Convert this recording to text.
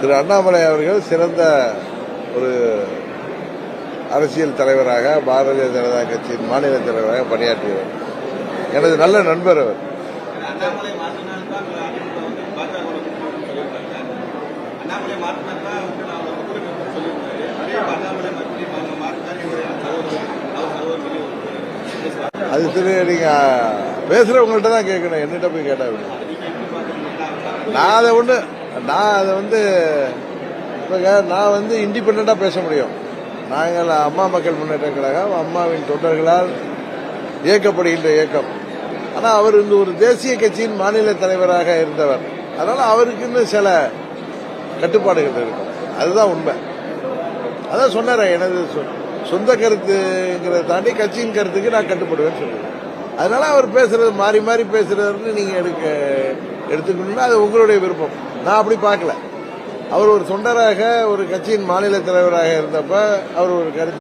திரு அண்ணாமலை அவர்கள் சிறந்த ஒரு அரசியல் தலைவராக பாரதிய ஜனதா கட்சியின் மாநில தலைவராக பணியாற்றியவர். எனது நல்ல நண்பர் அவர். அது திரு நீங்க பேசுறவங்கள்ட்ட தான் கேட்கணும், என்னிட்ட போய் கேட்டா நான் அதை இண்டிபெண்டா பேச முடியும். நாங்கள் அம்மா மக்கள் முன்னேற்ற கழகம் அம்மாவின் தொண்டர்களால் இயக்கப்படுகின்ற இயக்கம். ஆனால் அவர் இந்த ஒரு தேசிய கட்சியின் மாநில தலைவராக இருந்தவர். அதனால அவருக்குன்னு சில கட்டுப்பாடுகள் இருக்கும். அதுதான் உண்மை. அதான் சொன்னார, எனது சொந்த கருத்துங்கிறத தாண்டி கட்சியின் கருத்துக்கு நான் கட்டுப்படுவேன்னு சொல்லுவேன். அதனால அவர் பேசுறது மாறி மாறி பேசுறதுன்னு நீங்க எடுத்துக்கணும்னா அது உங்களுடைய விருப்பம். நான் அப்படி பார்க்கல. அவர் ஒரு தொண்டராக ஒரு கட்சியின் மாநில தலைவராக இருந்தப்ப அவர் ஒரு கருத்து